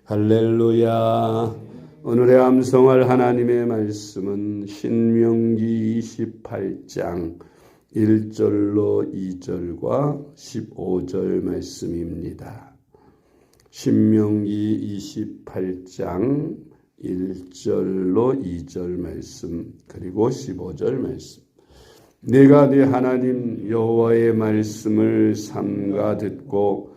할렐루야. 오늘의 암송할 하나님의 말씀은 신명기 28장 1절로 2절과 15절 말씀입니다. 신명기 28장 1절로 2절 말씀 그리고 15절 말씀. 내가 네 하나님 여호와의 말씀을 삼가 듣고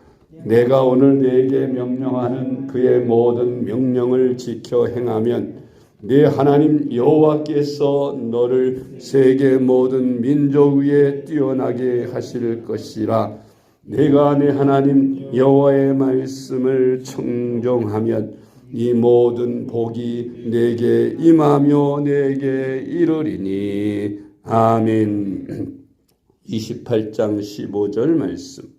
내가 오늘 네게 명령하는 그의 모든 명령을 지켜 행하면 네 하나님 여호와께서 너를 세계 모든 민족 위에 뛰어나게 하실 것이라. 내가 네 하나님 여호와의 말씀을 청종하면 이 모든 복이 내게 임하며 내게 이르리니. 아멘. 28장 15절 말씀.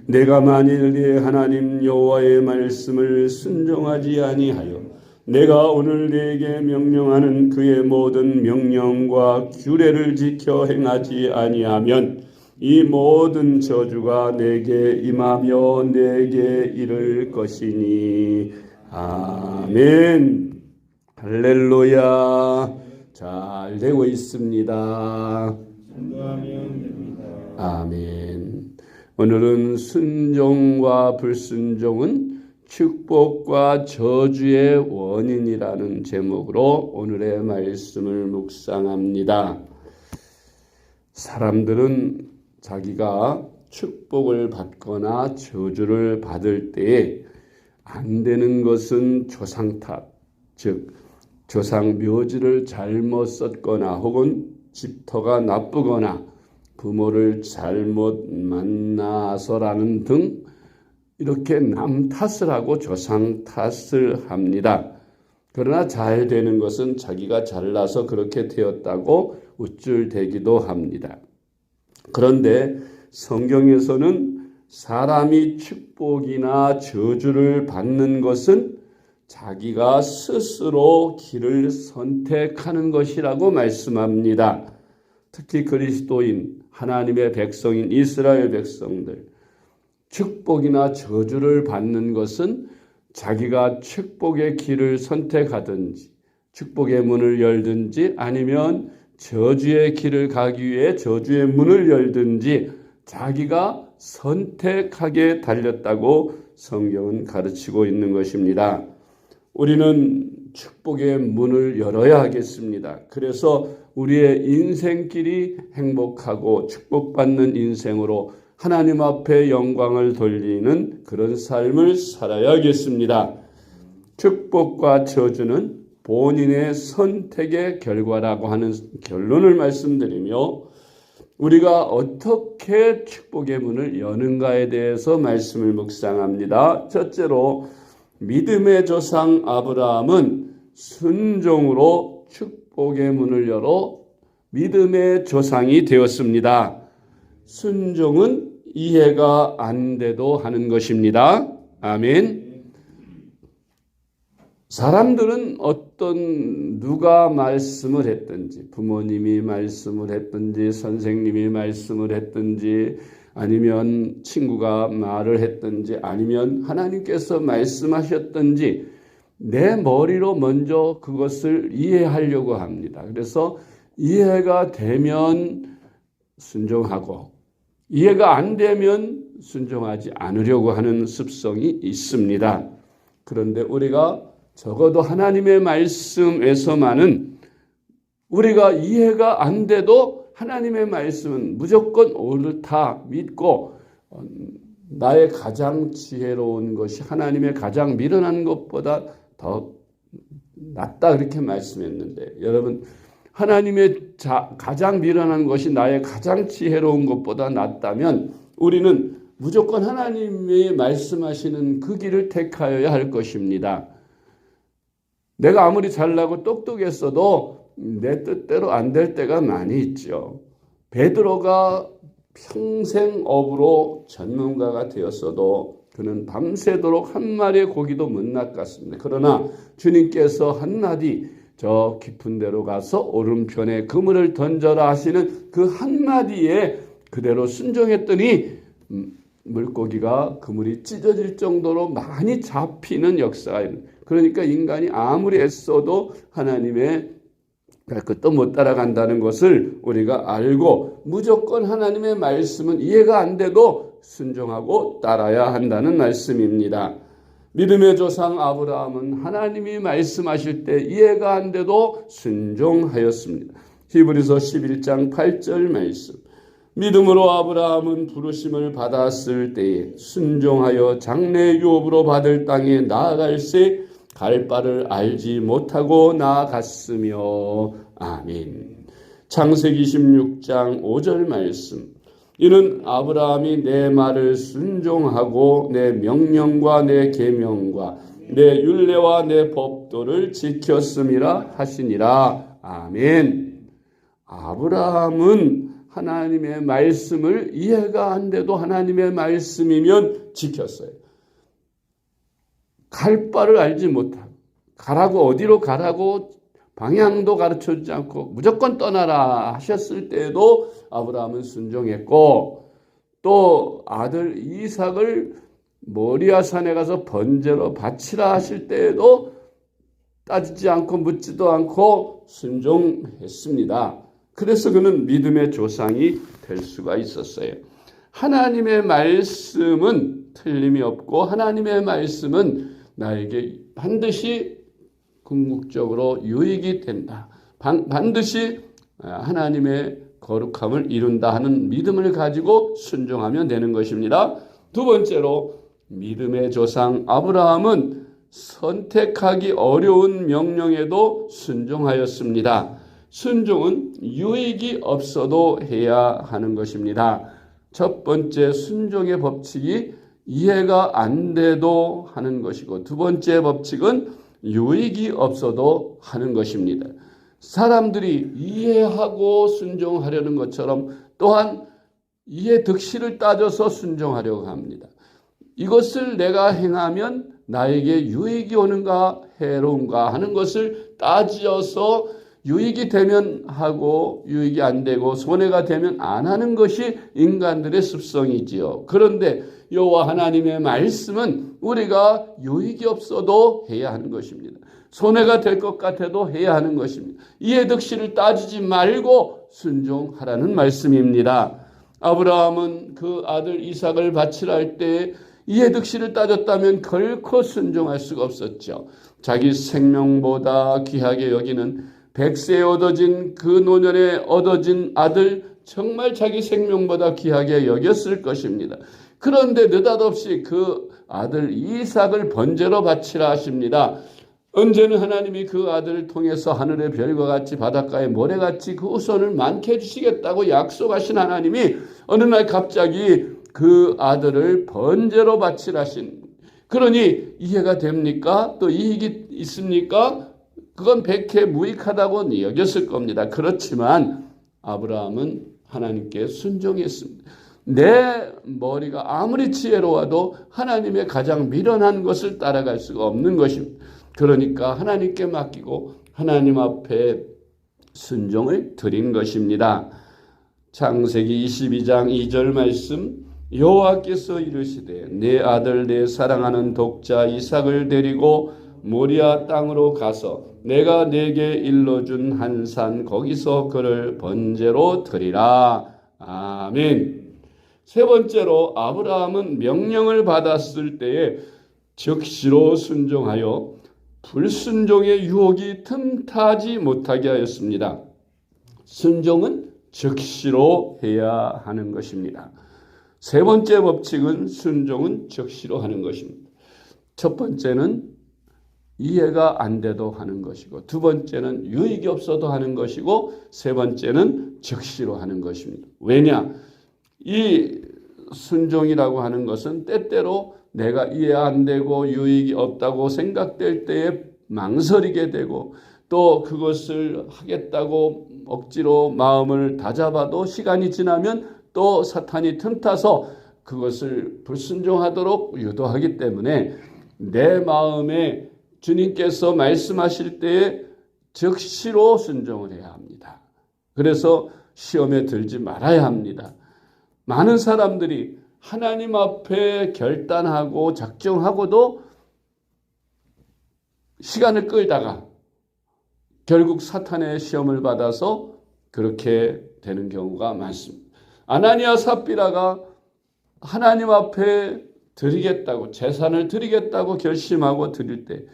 내가 만일 네 하나님 여호와의 말씀을 순종하지 아니하여 내가 오늘 네게 명령하는 그의 모든 명령과 규례를 지켜 행하지 아니하면 이 모든 저주가 내게 임하며 내게 이를 것이니. 아멘. 할렐루야. 잘 되고 있습니다. 아멘. 오늘은 순종과 불순종은 축복과 저주의 원인이라는 제목으로 오늘의 말씀을 묵상합니다. 사람들은 자기가 축복을 받거나 저주를 받을 때에 안 되는 것은 조상 탓, 즉 조상 묘지를 잘못 썼거나 혹은 집터가 나쁘거나 부모를 잘못 만나서라는 등 이렇게 남 탓을 하고 조상 탓을 합니다. 그러나 잘 되는 것은 자기가 잘나서 그렇게 되었다고 우쭐대기도 합니다. 그런데 성경에서는 사람이 축복이나 저주를 받는 것은 자기가 스스로 길을 선택하는 것이라고 말씀합니다. 특히 그리스도인 하나님의 백성인 이스라엘 백성들, 축복이나 저주를 받는 것은 자기가 축복의 길을 선택하든지 축복의 문을 열든지 아니면 저주의 길을 가기 위해 저주의 문을 열든지 자기가 선택하게 달렸다고 성경은 가르치고 있는 것입니다. 우리는 축복의 문을 열어야 하겠습니다. 그래서 우리의 인생길이 행복하고 축복받는 인생으로 하나님 앞에 영광을 돌리는 그런 삶을 살아야겠습니다. 축복과 저주는 본인의 선택의 결과라고 하는 결론을 말씀드리며 우리가 어떻게 축복의 문을 여는가에 대해서 말씀을 묵상합니다. 첫째로 믿음의 조상 아브라함은 순종으로 축복의 문을 열어 믿음의 조상이 되었습니다. 순종은 이해가 안 돼도 하는 것입니다. 아멘. 사람들은 누가 말씀을 했든지 부모님이 말씀을 했든지 선생님이 말씀을 했든지 아니면 친구가 말을 했든지 아니면 하나님께서 말씀하셨든지 내 머리로 먼저 그것을 이해하려고 합니다. 그래서 이해가 되면 순종하고 이해가 안 되면 순종하지 않으려고 하는 습성이 있습니다. 그런데 우리가 적어도 하나님의 말씀에서만은 우리가 이해가 안 돼도 하나님의 말씀은 무조건 옳다 믿고 나의 가장 지혜로운 것이 하나님의 가장 미련한 것보다 더 낫다 그렇게 말씀했는데 여러분 하나님의 가장 미련한 것이 나의 가장 지혜로운 것보다 낫다면 우리는 무조건 하나님이 말씀하시는 그 길을 택하여야 할 것입니다. 내가 아무리 잘나고 똑똑했어도 내 뜻대로 안 될 때가 많이 있죠. 베드로가 평생 어부로 전문가가 되었어도 그는 밤새도록 한 마리의 고기도 못 낚았습니다. 그러나 주님께서 한마디 저 깊은 데로 가서 오른편에 그물을 던져라 하시는 그 한마디에 그대로 순종했더니 물고기가 그물이 찢어질 정도로 많이 잡히는 역사가 그러니까 인간이 아무리 애써도 하나님의 발끝도 못 따라간다는 것을 우리가 알고 무조건 하나님의 말씀은 이해가 안 돼도 순종하고 따라야 한다는 말씀입니다. 믿음의 조상 아브라함은 하나님이 말씀하실 때 이해가 안 돼도 순종하였습니다. 히브리서 11장 8절 말씀. 믿음으로 아브라함은 부르심을 받았을 때에 순종하여 장래 유업으로 받을 땅에 나아갈새 갈 바를 알지 못하고 나아갔으며. 아멘. 창세기 16장 5절 말씀. 이는 아브라함이 내 말을 순종하고 내 명령과 내 계명과 내 율례와 내 법도를 지켰음이라 하시니라. 아멘. 아브라함은 하나님의 말씀을 이해가 안 돼도 하나님의 말씀이면 지켰어요. 갈 바를 알지 못하고 가라고 어디로 가라고 방향도 가르쳐주지 않고 무조건 떠나라 하셨을 때에도 아브라함은 순종했고 또 아들 이삭을 모리아 산에 가서 번제로 바치라 하실 때에도 따지지 않고 묻지도 않고 순종했습니다. 그래서 그는 믿음의 조상이 될 수가 있었어요. 하나님의 말씀은 틀림이 없고 하나님의 말씀은 나에게 반드시 궁극적으로 유익이 된다. 반드시 하나님의 거룩함을 이룬다 하는 믿음을 가지고 순종하면 되는 것입니다. 두 번째로 믿음의 조상 아브라함은 선택하기 어려운 명령에도 순종하였습니다. 순종은 유익이 없어도 해야 하는 것입니다. 첫 번째 순종의 법칙이 이해가 안 돼도 하는 것이고 두 번째 법칙은 유익이 없어도 하는 것입니다. 사람들이 이해하고 순종하려는 것처럼 또한 이해 득실을 따져서 순종하려고 합니다. 이것을 내가 행하면 나에게 유익이 오는가 해로운가 하는 것을 따져서 유익이 되면 하고 유익이 안 되고 손해가 되면 안 하는 것이 인간들의 습성이지요. 그런데 여호와 하나님의 말씀은 우리가 유익이 없어도 해야 하는 것입니다. 손해가 될 것 같아도 해야 하는 것입니다. 이해득실을 따지지 말고 순종하라는 말씀입니다. 아브라함은 그 아들 이삭을 바치라 할 때 이해득실을 따졌다면 결코 순종할 수가 없었죠. 자기 생명보다 귀하게 여기는 100세에 얻어진 그 노년에 얻어진 아들 정말 자기 생명보다 귀하게 여겼을 것입니다. 그런데 느닷없이 그 아들 이삭을 번제로 바치라 하십니다. 언제는 하나님이 그 아들을 통해서 하늘의 별과 같이 바닷가의 모래같이 그 후손을 많게 해주시겠다고 약속하신 하나님이 어느 날 갑자기 그 아들을 번제로 바치라 하신. 그러니 이해가 됩니까? 또 이익이 있습니까? 그건 백해 무익하다고 여겼을 겁니다. 그렇지만 아브라함은 하나님께 순종했습니다. 내 머리가 아무리 지혜로워도 하나님의 가장 미련한 것을 따라갈 수가 없는 것입니다. 그러니까 하나님께 맡기고 하나님 앞에 순종을 드린 것입니다. 창세기 22장 2절 말씀. 여호와께서 이르시되 내 아들 내 사랑하는 독자 이삭을 데리고 모리아 땅으로 가서 내가 내게 일러준 한 산 거기서 그를 번제로 드리라. 아멘. 세 번째로 아브라함은 명령을 받았을 때에 즉시로 순종하여 불순종의 유혹이 틈타지 못하게 하였습니다. 순종은 즉시로 해야 하는 것입니다. 세 번째 법칙은 순종은 즉시로 하는 것입니다. 첫 번째는 이해가 안 돼도 하는 것이고 두 번째는 유익이 없어도 하는 것이고 세 번째는 즉시로 하는 것입니다. 왜냐? 이 순종이라고 하는 것은 때때로 내가 이해 안 되고 유익이 없다고 생각될 때에 망설이게 되고 또 그것을 하겠다고 억지로 마음을 다잡아도 시간이 지나면 또 사탄이 틈타서 그것을 불순종하도록 유도하기 때문에 내 마음에 주님께서 말씀하실 때에 즉시로 순종을 해야 합니다. 그래서 시험에 들지 말아야 합니다. 많은 사람들이 하나님 앞에 결단하고 작정하고도 시간을 끌다가 결국 사탄의 시험을 받아서 그렇게 되는 경우가 많습니다. 아나니아 삽비라가 하나님 앞에 드리겠다고, 재산을 드리겠다고 결심하고 드릴 때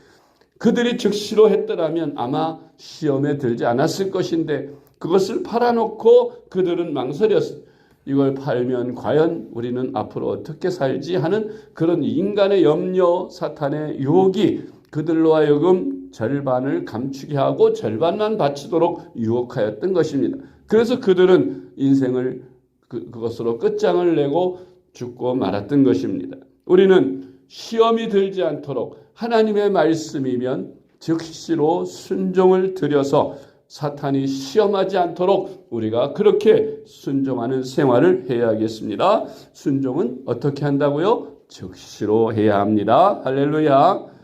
그들이 즉시로 했더라면 아마 시험에 들지 않았을 것인데 그것을 팔아놓고 그들은 망설였습니다. 이걸 팔면 과연 우리는 앞으로 어떻게 살지 하는 그런 인간의 염려, 사탄의 유혹이 그들로 하여금 절반을 감추게 하고 절반만 바치도록 유혹하였던 것입니다. 그래서 그들은 인생을 그것으로 끝장을 내고 죽고 말았던 것입니다. 우리는 시험이 들지 않도록 하나님의 말씀이면 즉시로 순종을 들여서 사탄이 시험하지 않도록 우리가 그렇게 순종하는 생활을 해야겠습니다. 순종은 어떻게 한다고요? 즉시로 해야 합니다. 할렐루야.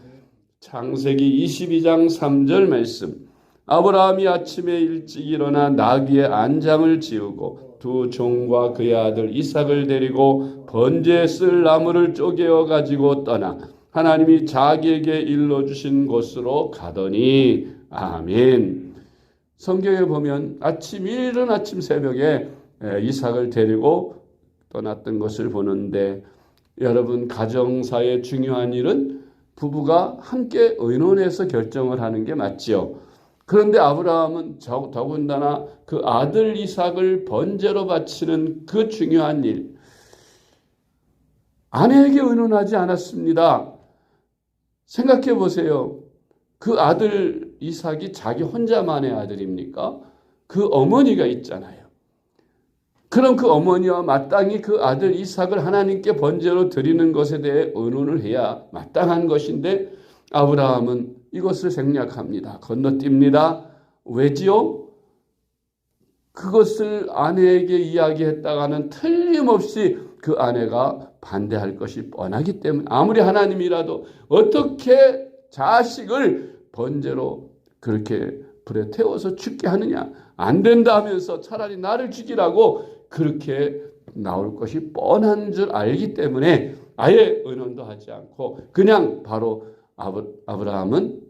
창세기 22장 3절 말씀. 아브라함이 아침에 일찍 일어나 나귀의 안장을 지우고 두 종과 그의 아들 이삭을 데리고 번제에 쓸 나무를 쪼개어 가지고 떠나 하나님이 자기에게 일러주신 곳으로 가더니. 아멘. 성경에 보면 이른 아침 새벽에 이삭을 데리고 떠났던 것을 보는데, 여러분, 가정사의 중요한 일은 부부가 함께 의논해서 결정을 하는 게 맞지요. 그런데 아브라함은 더군다나 그 아들 이삭을 번제로 바치는 그 중요한 일, 아내에게 의논하지 않았습니다. 생각해 보세요. 그 아들 이삭이 자기 혼자만의 아들입니까? 그 어머니가 있잖아요. 그럼 그 어머니와 마땅히 그 아들 이삭을 하나님께 번제로 드리는 것에 대해 의논을 해야 마땅한 것인데 아브라함은 이것을 생략합니다. 건너뜁니다. 왜지요? 그것을 아내에게 이야기했다가는 틀림없이 그 아내가 반대할 것이 뻔하기 때문에, 아무리 하나님이라도 어떻게 자식을 번제로 그렇게 불에 태워서 죽게 하느냐, 안 된다 하면서 차라리 나를 죽이라고 그렇게 나올 것이 뻔한 줄 알기 때문에 아예 의논도 하지 않고 그냥 바로 아브라함은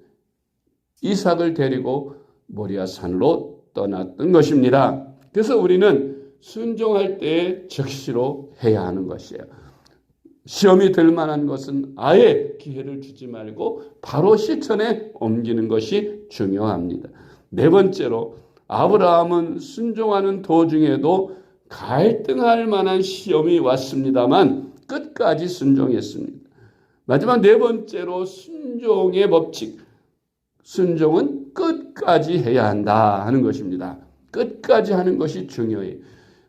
이삭을 데리고 모리아 산으로 떠났던 것입니다. 그래서 우리는 순종할 때 즉시로 해야 하는 것이에요. 시험이 될 만한 것은 아예 기회를 주지 말고 바로 실천에 옮기는 것이 중요합니다. 네 번째로, 아브라함은 순종하는 도중에도 갈등할 만한 시험이 왔습니다만 끝까지 순종했습니다. 마지막 네 번째로, 순종의 법칙. 순종은 끝까지 해야 한다 하는 것입니다. 끝까지 하는 것이 중요해요.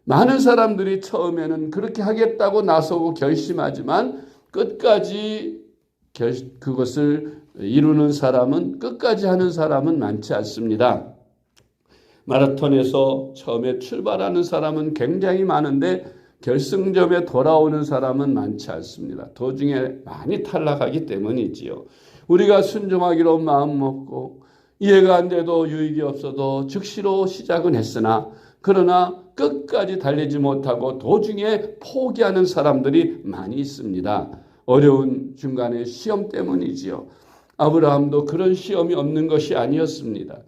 많은 사람들이 처음에는 그렇게 하겠다고 나서고 결심하지만 끝까지 그것을 이루는 사람은, 끝까지 하는 사람은 많지 않습니다. 마라톤에서 처음에 출발하는 사람은 굉장히 많은데 결승점에 돌아오는 사람은 많지 않습니다. 도중에 많이 탈락하기 때문이지요. 우리가 순종하기로 마음 먹고 이해가 안 돼도 유익이 없어도 즉시로 시작은 했으나 그러나 끝까지 달리지 못하고 도중에 포기하는 사람들이 많이 있습니다. 어려운 중간에 시험 때문이지요. 아브라함도 그런 시험이 없는 것이 아니었습니다.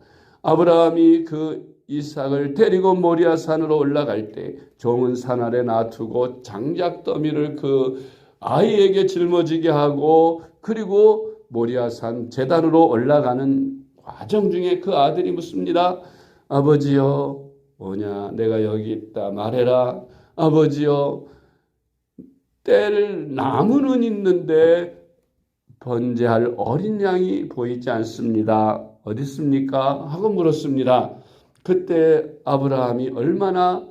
아브라함이 그 이삭을 데리고 모리아 산으로 올라갈 때 종은 산 아래 놔두고 장작 더미를 그 아이에게 짊어지게 하고, 그리고 모리아 산 제단으로 올라가는 과정 중에 그 아들이 묻습니다. 아버지여, 뭐냐, 내가 여기 있다 말해라. 아버지여, 뗄 나무는 있는데 번제할 어린 양이 보이지 않습니다. 어디 있습니까? 하고 물었습니다. 그때 아브라함이 얼마나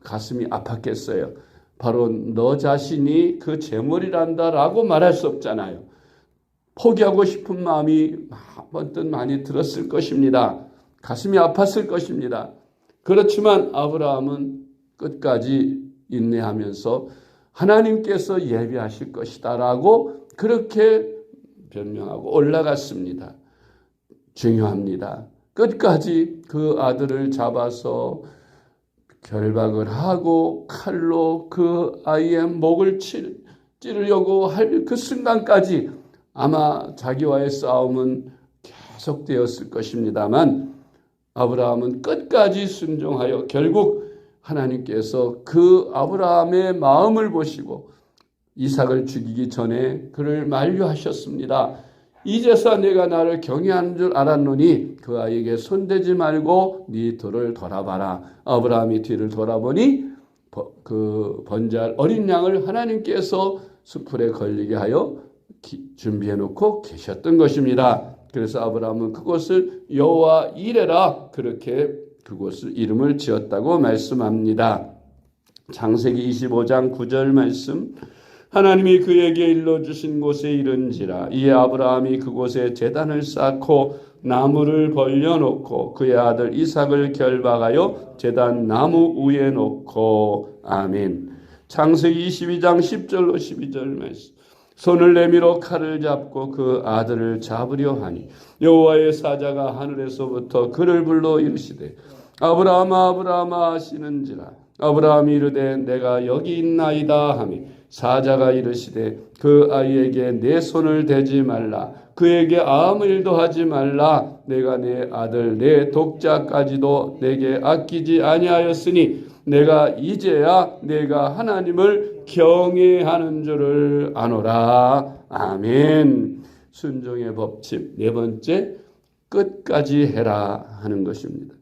가슴이 아팠겠어요. 바로 너 자신이 그 제물이란다라고 말할 수 없잖아요. 포기하고 싶은 마음이 번뜩 많이 들었을 것입니다. 가슴이 아팠을 것입니다. 그렇지만 아브라함은 끝까지 인내하면서 하나님께서 예비하실 것이다라고 그렇게 변명하고 올라갔습니다. 중요합니다. 끝까지 그 아들을 잡아서 결박을 하고 칼로 그 아이의 목을 찌르려고 할 그 순간까지 아마 자기와의 싸움은 계속되었을 것입니다만 아브라함은 끝까지 순종하여 결국 하나님께서 그 아브라함의 마음을 보시고 이삭을 죽이기 전에 그를 만류하셨습니다. 이제서 내가 나를 경외하는 줄 알았노니 그 아이에게 손대지 말고 네 뒤를 돌아봐라. 아브라함이 뒤를 돌아보니 그 번제할 어린 양을 하나님께서 수풀에 걸리게 하여 준비해 놓고 계셨던 것입니다. 그래서 아브라함은 그곳을 여호와 이레라 그렇게 그곳을 이름을 지었다고 말씀합니다. 창세기 25장 9절 말씀, 하나님이 그에게 일러주신 곳에 이른지라 이에 아브라함이 그곳에 제단을 쌓고 나무를 벌려놓고 그의 아들 이삭을 결박하여 제단 나무 위에 놓고. 아멘. 창세기 22장 10절로 12절 말씀, 손을 내밀어 칼을 잡고 그 아들을 잡으려 하니 여호와의 사자가 하늘에서부터 그를 불러 이르시되 아브라함아 아브라함아 하시는지라. 아브라함이 이르되 내가 여기 있나이다 하니 사자가 이르시되 그 아이에게 내 손을 대지 말라. 그에게 아무 일도 하지 말라. 내가 내 아들 내 독자까지도 내게 아끼지 아니하였으니 내가 이제야 내가 하나님을 경외하는 줄을 아노라. 아멘. 순종의 법칙 네 번째, 끝까지 해라 하는 것입니다.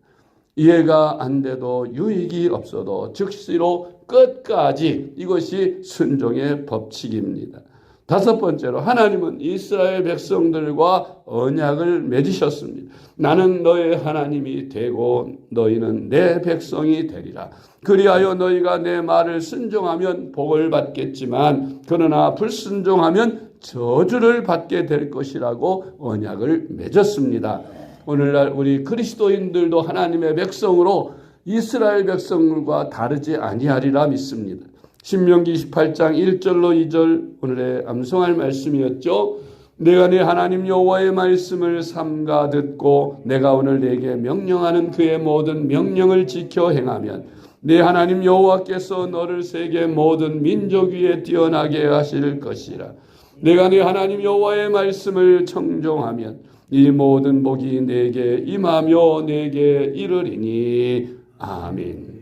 이해가 안 돼도 유익이 없어도 즉시로 끝까지, 이것이 순종의 법칙입니다. 다섯 번째로, 하나님은 이스라엘 백성들과 언약을 맺으셨습니다. 나는 너의 하나님이 되고 너희는 내 백성이 되리라. 그리하여 너희가 내 말을 순종하면 복을 받겠지만 그러나 불순종하면 저주를 받게 될 것이라고 언약을 맺었습니다. 오늘날 우리 그리스도인들도 하나님의 백성으로 이스라엘 백성과 다르지 아니하리라 믿습니다. 신명기 28장 1절로 2절 오늘의 암송할 말씀이었죠. 내가 내 하나님 여호와의 말씀을 삼가 듣고 내가 오늘 내게 명령하는 그의 모든 명령을 지켜 행하면 내 하나님 여호와께서 너를 세계 모든 민족 위에 뛰어나게 하실 것이라. 내가 내 하나님 여호와의 말씀을 청종하면 이 모든 복이 내게 임하며 내게 이르리니. 아멘.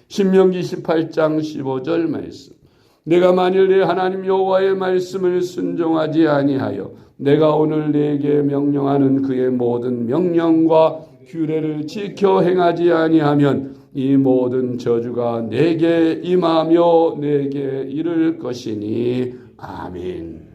신명기 18장 15절 말씀, 내가 만일 내 하나님 여호와의 말씀을 순종하지 아니하여 내가 오늘 내게 명령하는 그의 모든 명령과 규례를 지켜 행하지 아니하면 이 모든 저주가 내게 임하며 내게 이를 것이니. 아멘.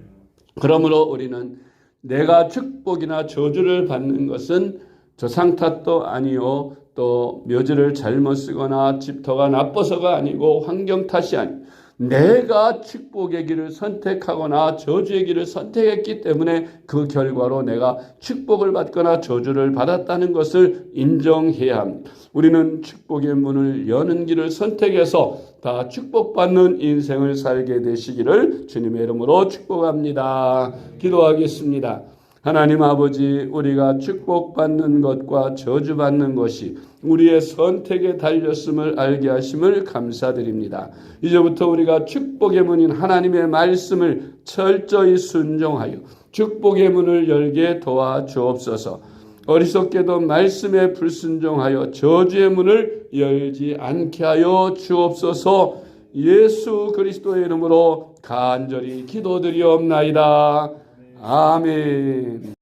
그러므로 우리는 내가 축복이나 저주를 받는 것은 조상 탓도 아니요 또 묘지를 잘못 쓰거나 집터가 나빠서가 아니고 환경 탓이 아니고 내가 축복의 길을 선택하거나 저주의 길을 선택했기 때문에 그 결과로 내가 축복을 받거나 저주를 받았다는 것을 인정해야 합니다. 우리는 축복의 문을 여는 길을 선택해서 다 축복받는 인생을 살게 되시기를 주님의 이름으로 축복합니다. 기도하겠습니다. 하나님 아버지, 우리가 축복받는 것과 저주받는 것이 우리의 선택에 달렸음을 알게 하심을 감사드립니다. 이제부터 우리가 축복의 문인 하나님의 말씀을 철저히 순종하여 축복의 문을 열게 도와주옵소서. 어리석게도 말씀에 불순종하여 저주의 문을 열지 않게 하여 주옵소서. 예수 그리스도의 이름으로 간절히 기도드리옵나이다. 아멘.